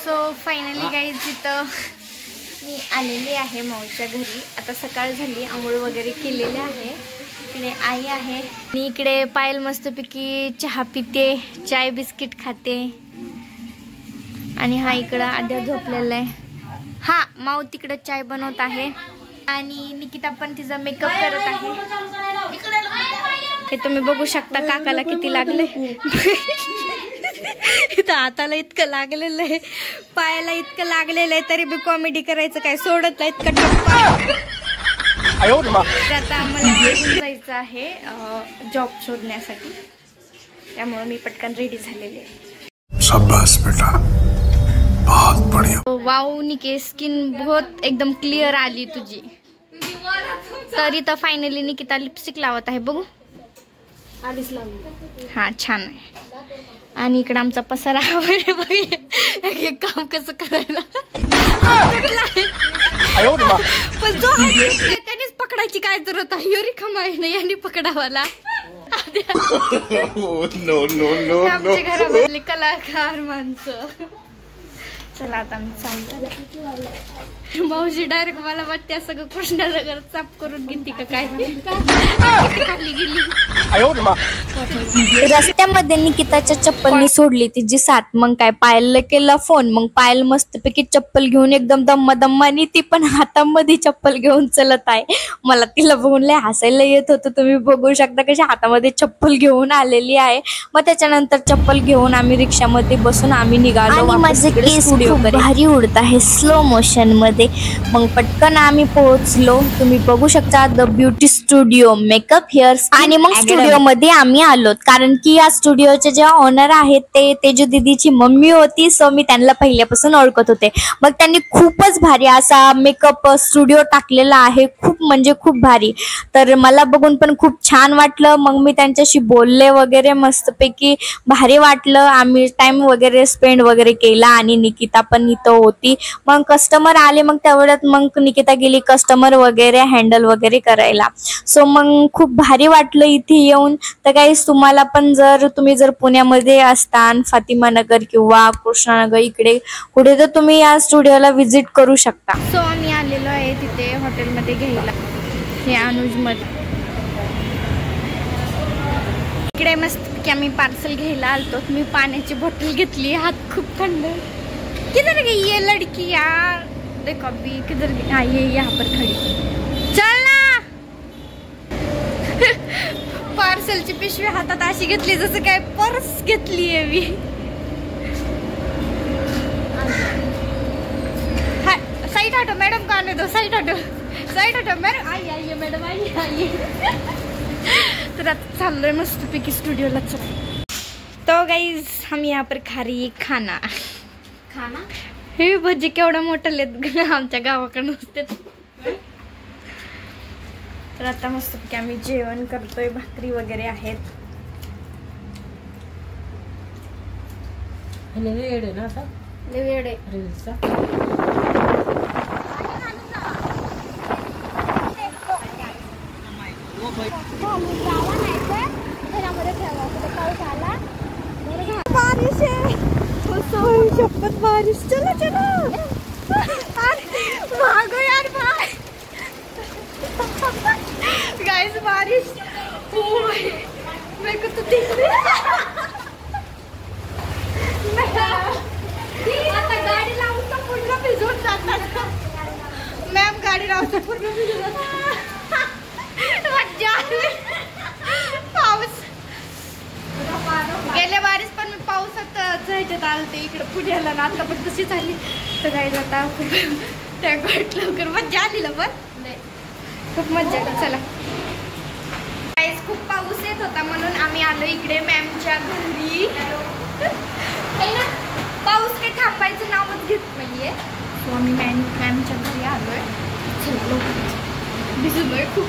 So finally guys तिथं मी आलेली आहे माऊच्या घरी. आता सकाळ झाली, आंघोळ वगैरे केलेले आहे. इकडे आई आहे आणि इकडे पायल मस्तपैकी चहा पिते, चाय बिस्किट खाते. आणि हा इकडं आद्या झोपलेला आहे. हा माऊ तिकडं चाय बनवत आहे आणि निकिता पण तिचा मेकअप करत आहे. हे तुम्ही बघू शकता काकाला किती लागले. इथं हाताला इतकं लागलेलं आहे, पायाला इतकं लागलेलं आहे, तरी बी कॉमेडी करायचं काय सोडत नाही. इतकं आता आम्हाला जायचं आहे जॉब शोधण्यासाठी, त्यामुळे मी पटकन रेडी झालेले आहे. शाबाश बेटा, बहुत बढ़िया. वाव निके, स्किन बहुत एकदम क्लिअर आली तुझी. तर इथं फायनली निकिता लिपस्टिक लावत आहे. बघू हा छान आहे. आणि इकडे आमचा पसारा हे काम कसं करायला पण जो त्यानेच पकडायची काय जरूरत आहे. योरी खमाई नाही यांनी पकडावाला. आमच्या घरामधले कलाकार माणसं. चला आता मी सांगतो. मावशी डायरेक्ट मला वाटते सगळं कृष्णानगर साफ करून घेते का काय. खाली गेली. रस्त्यामध्ये निकिताच्या चप्पलनी सोडली तिची साथ. मग काय पायलला केला फोन. मग पायल मस्तपैकी चप्पल घेऊन एकदम दम्मा ती पण हातामध्ये चप्पल घेऊन चलत आहे. मला तिला बघून लय हसायला येत होतं. तुम्ही बघू शकता कशी हातामध्ये चप्पल घेऊन आलेली आहे. मग त्याच्यानंतर चप्पल घेऊन आम्ही रिक्षामध्ये बसून आम्ही निघालो. भारी उडत आहे स्लो मोशन मध्ये. मग पटकन आम्ही पोहोचलो. तुम्ही बघू शकता the beauty studio makeup hairs. आणि मग स्टुडिओ मध्ये आम्ही आलो, कारण की या स्टुडिओचे जे ओनर आहेत ते तेजू दीदीची मम्मी होती. सो मी त्यांना पहिल्यापासून ओळखत होते. मग त्यांनी खूपच भारी असा मेकअप स्टुडिओ टाकलेला आहे, खूप म्हणजे खूप भारी. तर मला बघून पण खूप छान वाटलं. मग मी त्यांच्याशी बोलले वगैरे, मस्तपैकी भारी वाटलं. आम्ही टाइम वगैरे स्पेंड वगैरे केला आणि निकिता पण इथं होती. मग कस्टमर आले, मग तेवढ्यात मग निकिता गेली कस्टमर वगैरे हँडल वगैरे करायला. सो मग खूप भारी वाटलं इथे येऊन. तर गाईस तुम्हाला पण तुम्ही जर पुण्यामध्ये असतान, फातिमा नगर किंवा कृष्णानगर इकडे कुठे, तर तुम्ही या स्टुडिओला व्हिजिट करू शकता. सो आम्ही आलेलो आहे तिथे हॉटेलमध्ये घ्यायला. हे अनुज मध्ये इकडे मस्त की आम्ही पार्सल घ्यायला आलतो. मी पाण्याची बॉटल घेतली. हात खूप थंड. किधर गई ये लड़की यार, देखो अभी किधर गई. हाँ ये यहाँ पर खड़ी. चल ना. पार्सलची पिशवी हातात अशी घेतली जसं काय पर्स घेतली आहे मी. साइड हटो मैडम को आने दो. साइड हटो मैडम. आइए मैडम आइए. तर आता चाललोय मस्तपैकी स्टुडिओला. तो गाइज हम यहाँ पर खा रही है खाना. हे भजी केवढा मोठा लेत आमच्या गावाकडे नसते. तर आता मस्तपैकी आम्ही जेवण करतोय. भाकरी वगैरे आहेत. बारिश आहे. शपथ बारिश. चलो भागो यार भाग. गाइस बारिश. मेरे को तो दिख रहा आता गाडी लावून तर पूर्ण भिजून जातात. मॅम गाडी लावून तर पूर्ण भिजून जातात. मज्जा आली. पाऊस गेल्या बारीस पण मी पावसात जायच्यात आलते इकडे पुण्याला ना. आता पण तशी झाली. तर गाईज आता खूप टँक लवकर मज्जा आली. पण खूप मज्जा आली. चला गाईज खूप पाऊस येत होता म्हणून आम्ही आलो इकडे मॅमच्या घरी. पाऊस काही थांबायचं नावच घेत नाहीये. सो आम्ही मॅमच्या घरी आलोय. भिजलोय खूप.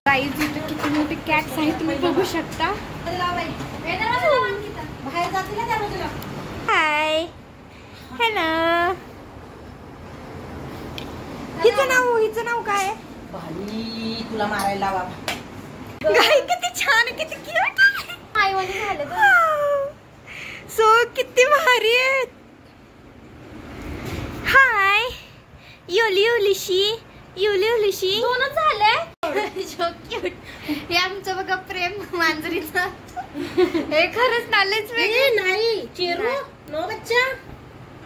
गाईज इथं किती मोठे कॅट्स आहेत तुम्ही बघू शकता. Hi hello. हिचं नाव काय आहे. तुला मारायला गाय किती छान, किती क्यूट आहे. सो किती भारी आहेत. युलिशी दोनच झाले. So cute. हे आमचं बघा प्रेम मांजरीचं. हे खरंच नालेच नाही चिरू नो बच्चा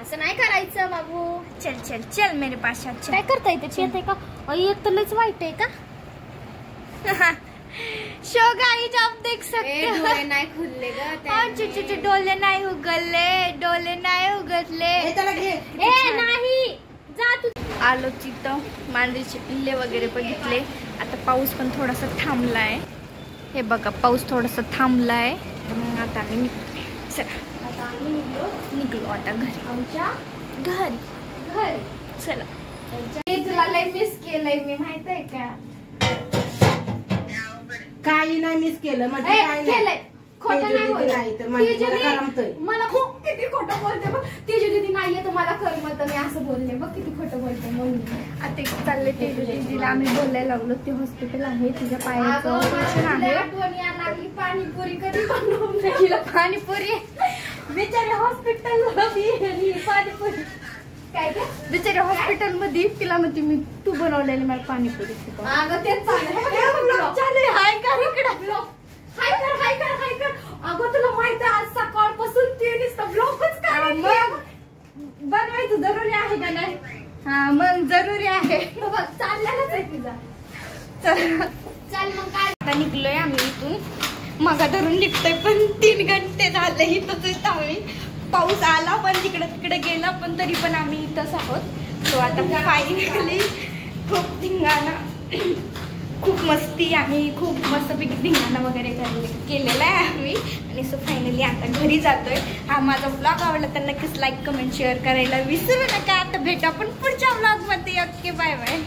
असं नाही करायचं बाबू. चल चल चल मेरे पास चल. काय करता येते येते का? एक तर लयच वाईट आहे का? शो गाइस आप देख सकते हो. डोळे नाही खुलले ग. डोले नाही उघडले. नाही जा तू. आलो तिथं मांजरीचे पिल्ले वगैरे बघितले. आता पाऊस पण थोडासा थांबलाय. हे बघा पाऊस थोडासा थांबलाय. मग आता आम्ही निघलो आता घरी. आमच्या घरी चला. तुला लय मिस केलंय मी माहित आहे का? काही नाही मिस केलं म्हणजे काय नाही. खोटं नाही करमतोय. मला खूप किती खोटं बोलते बघ. तेजू दीदी नाहीये तर मला करमत. मी असं बोलले बघ किती खोटं बोलते. म्हणून आता चालले तेजू दीदीला आम्ही बोलायला लागलो. ते हॉस्पिटल आहे तिच्या पायाचं ऑपरेशन आहे. लागली पाणीपुरी कधी बनवून पाणीपुरी बिचारे हॉस्पिटल पाणीपुरी काय का बिचारे हॉस्पिटल मध्ये तिला म्हणते मी तू बनवलेली मला पाणीपुरी. अगं तेच चालेल. हाय कर इकडे हाय कर. अगं तुला माहिती आहे आज सकाळपासून ती नुसतं ब्लॉगच बनवायचं जरुरी आहे का नाही? हा मग जरुरी आहे. बघ चाललेलाच आहे तिचा. चल मग काय आता निघलोय आम्ही इथून. मग धरून निघतोय पण 3 घंटे झाले इथंच आम्ही. पाऊस आला पण तिकडे गेला पण तरी पण आम्ही इथंच आहोत. तो आता फायनली खूप धिंगाणा खूप मस्ती आम्ही खूप मस्तपैकी धिंगाणा वगैरे केलेला आहे आम्ही. आणि सो फायनली आता घरी जातोय. हा माझा ब्लॉग आवडला तर नक्कीच लाईक कमेंट शेअर करायला विसरू नका. आता भेटू आपण पुढच्या ब्लॉग मध्ये. Okay bye bye.